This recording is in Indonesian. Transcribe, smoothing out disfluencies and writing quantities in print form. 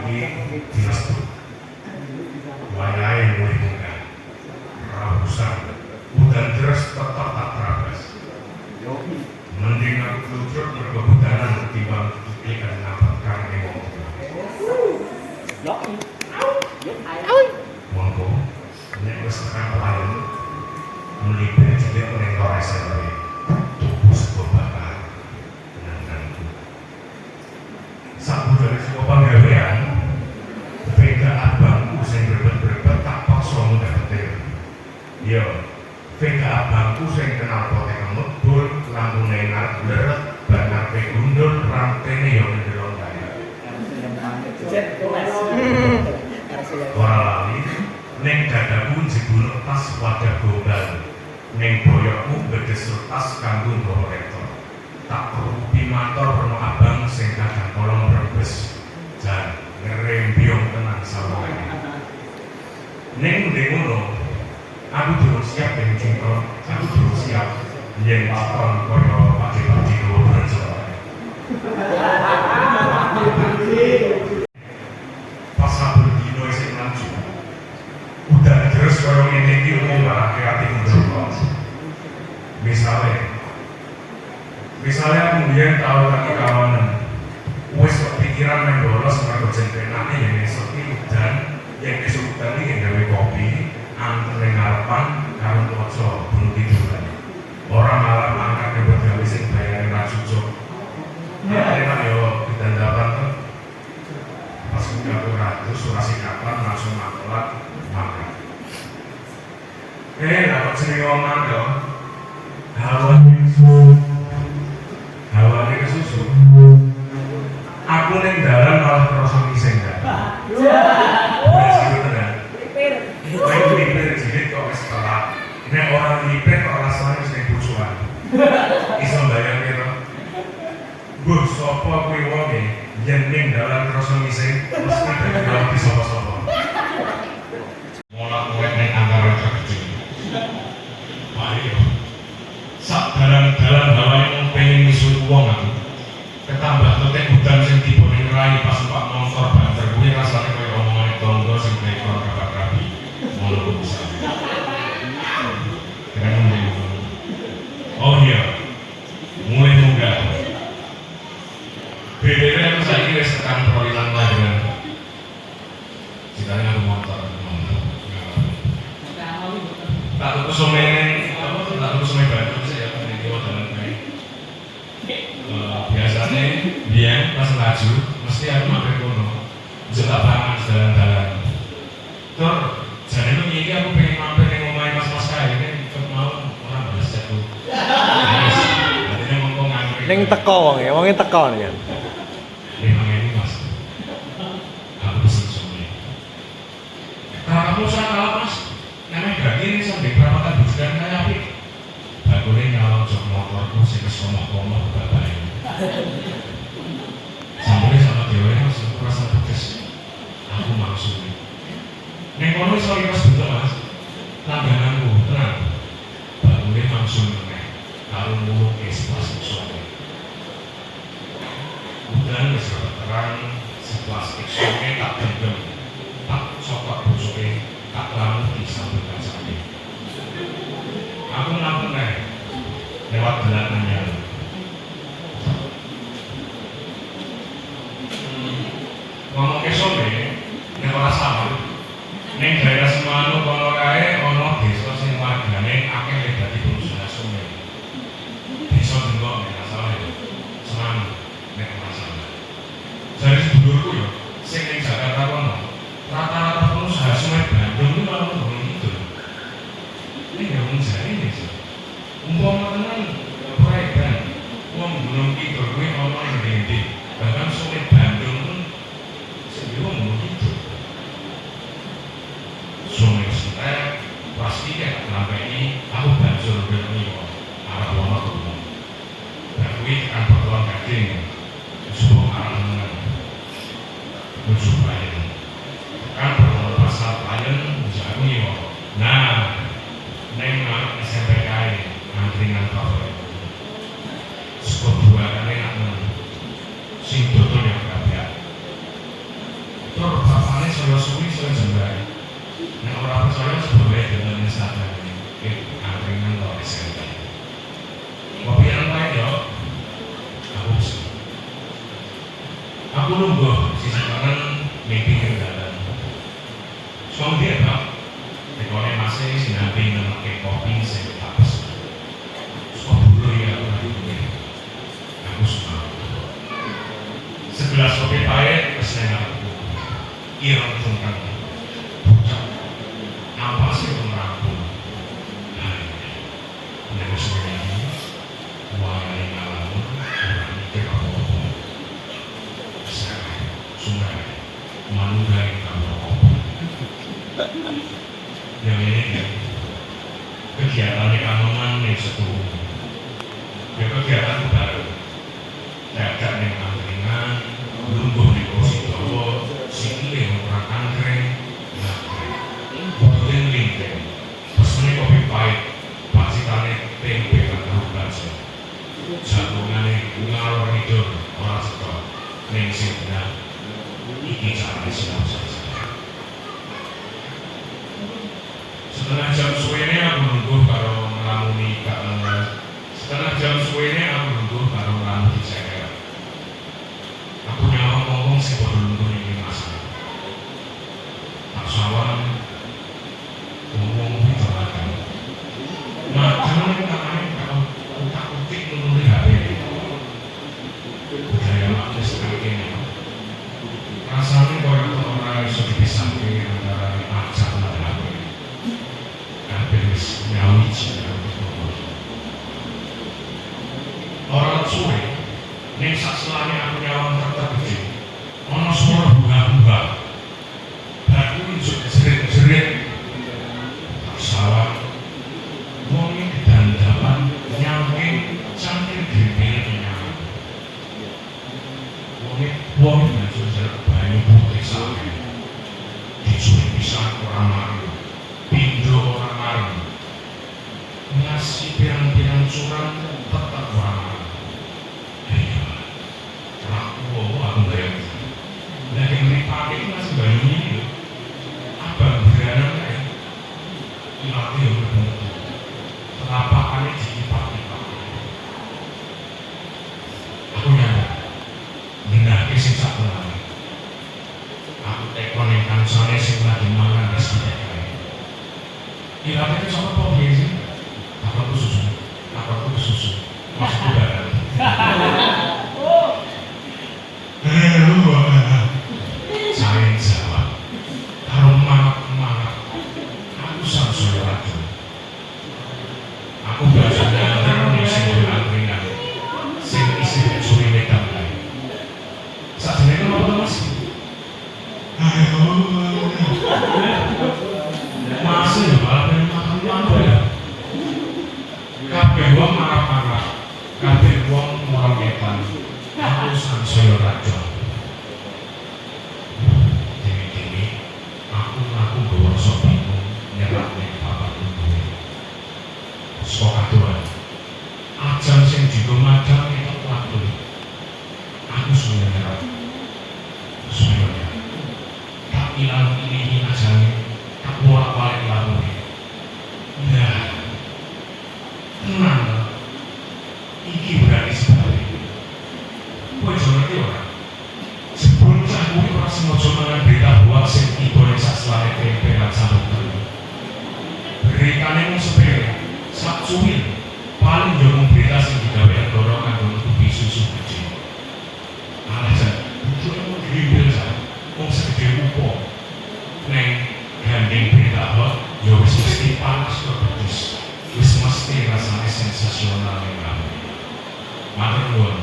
ini dinasut wayahe mulai munggah rabusan udan deras tetap tak terabas mending aku lutruk berkebudanan ketimbang ikan nampak karne monggo nek wis tekan pelayan melipir cilik ning koresan tubuh sebuah bakar nangku sabu dari sebuah panggawean vega abangku sing berbet-berbet tak paksa mudah petir yo vega abangku sing kenal potek ngebul lambune ngarep leret banar pe gundul rantene yo ndelok kaya ora lali ning dadaku jebul tas wadah gombal ning boyokku bedes tas kanggo nggawa rektor tak rupi matur rono abang sing kadang kolong brebes jan ngerembyong tenan sawangane ning ngono aku durung siap ben cinta aku durung siap yen paton kaya pati-pati gombal pas sabun dino isih maju udah terus kaya ngene iki ora kreatif njero misalnya aku mbiyen tau lagi kawanan wis kepikiran main bolos mergo jenenane yen esuk iki udan yen esuk udan iki gawe kopi antre ngarepan karo waca bunuh tiduran ora malah mangkat kebet gawe sing bayare ra cucuk ya enak yo didandapan tuh pas aku ratus surasi kapan langsung makan makan dapat sering ngomong dong hawanya kesusu aku neng dalan malah kerasa ngiseng kan beres gitu tenan main lipir jilid kok setelah nek orang lipir kok rasanya harus neng busuan iso bayang gitu gue sopo kuwi wonge yen ning dalan kerasa ngiseng mesti dadi di sopo-sopo mulak kowe ning antara kerja ayo sak dalan-dalan bawahnya pengen misu uang aku ketambah tetek udan sing tiba ning rai pas numpak motor banter kuwi rasane kaya omongane tonggo sing tekor kakak rabi ngono bisa keren oh iya mulai munggah BBM saiki wis tekan Prolilan Lajengan ceritanya aku motor tak tuku semen batu saya peneliti dalam baik biasanya dia pas laju mesti aku mampir kono jatah pangan dalan-dalan tur jadi itu ini aku pengen mampir yang ngomongin mas-mas kaya ini mau orang balas jatuh artinya ngomong nganggur Neng teko wongnya teko nih kan 5.000 mas aku pesen semen kalau kamu usah kalah mas namanya daging sampai perawatan bujukan kayak apa bagusnya nyalon jok motorku sih kesomoh-komoh bapak sampai sama dewa mas aku rasa pedes aku maksudnya neng kono sorry mas betul mas langgananku tenang bagusnya langsung meneng kalau muluk pas suami udah bisa terang setelah suami tak gendem tak sokok busuknya tak lalu disambungkan sakit aku ngelakuin lewat belananya ngomong ke sore ini orang sama ini daerah Semanu kono kae ono desa sing wargane akeh dadi perusahaan sungai desa Dengkok nek masalah itu Semanu nek masalah dari sedulurku yo sing ning Jakarta kono rata-rata pengusaha sungai Bandung itu malah ngomong gitu ini gak menjadi nih sih umpama tenan proyek dan uang gunung itu gue ngomong yang bahkan sungai Bandung pun sendiri ngomong gitu sungai Sungai pasti kan sampai ini aku banjur berani arah lama gunung dan gue akan bertuan gading sebuah arah menang menuju Bayan kan berlalu pasal Bayan bisa aku nih nah neng SMPK angkringan favorit sebuah dua kali sing dodol yang kabeh. dengan Instagram ini angkringan atau SMP. Kopi yang lain yo, aku nunggu sisi kanan mimpi kegiatan. Suami dia bang, tekonya masih sinambi memakai kopi saya tapas. Suami dulu ya aku lagi mikir, aku suka. Segelas kopi pahit pesan aku, irang tungkang, pucat. Apa sih itu merangkul? Nego sebenarnya, uang yang ngalamun, orang mikir apa-apa. Saya, sungai, manusia yang apa-apa. Yang ini kegiatan di Kanongan nih satu ya kegiatan baru dadak nih angkringan lumbuh di kursi dowo sikile orang angkring butuhin linting pesennya kopi pahit pasitane tempe dan tahu bakso jantungane ngalor ngidul orang setor ning sing benar iki carane siap saja. Setengah jam suwene aku nunggu karo nglamuni setengah jam suwene aku nunggu karo nglamuni ceker. Aku nyawa ngomong sing padha nunggu iki masalah. Tak sawan ngomong itu makan. Makan ning kamane karo utak-utik nulungi HP. Budaya maklis kene. Rasane koyo ora iso dipisahke antara pacar lan HP. Nyawi cinta orang suwe ning sakselane aku nyawang terkejut ana suara bunga-bunga baku injuk jerit-jerit sawah wong iki dandapan nyangking cangking dhewe nyawa wong iki jerit banyu putih sampe dicuci pisan ora mari pindo ora mari ngasih pirang-pirang curang tetap warna. Iya, aku bayang. Lagi meripati itu masih banyak ini. Abang beranak kayak ilatih yang berbentuk. Telapakannya dikipak-kipak. Aku nyadar, ngendaki sing sak pelani. Aku tekon yang kansane sing lagi mangan resi tekon. Ilatih itu sama kok biasa. Apa aku susu, maksudku darah. Saya jawab, kalau marah, aku sangat racun. Aku biasanya terus sing angkringan, sing isi curi medan lain. Saat ini kan apa mas? Masih malah pengen makan ya. Kabeh wong marah-marah, kabeh wong ngorong-ngetan, aku sansaya raja. Dewi-dewi, aku gawa sok bingung nyerap ning bapakku duwe. Sok aturan, ajan sing dilumadang itu waktu. Aku sudah nyerap, tak ilang ini ajane, tak bolak-balik lamune. Nah, tenang, iki berarti sebaliknya. Kowe ngerti ora? Sebelum cah kuwi ora sengaja mangan berita hoax sing tiba ning sakselane tempe lan sambel. Beritane mung sepele, sak cuwil, paling yo mung berita sing digawe negara kanggo nutupi susu gede. Alasan, butuh mung grimbel sak, mung segede upo. Neng gandeng berita hoax, yo wis mesti panas kok pedus. Wis mesti rasanya sensasional yang kamu. Matur nuwun.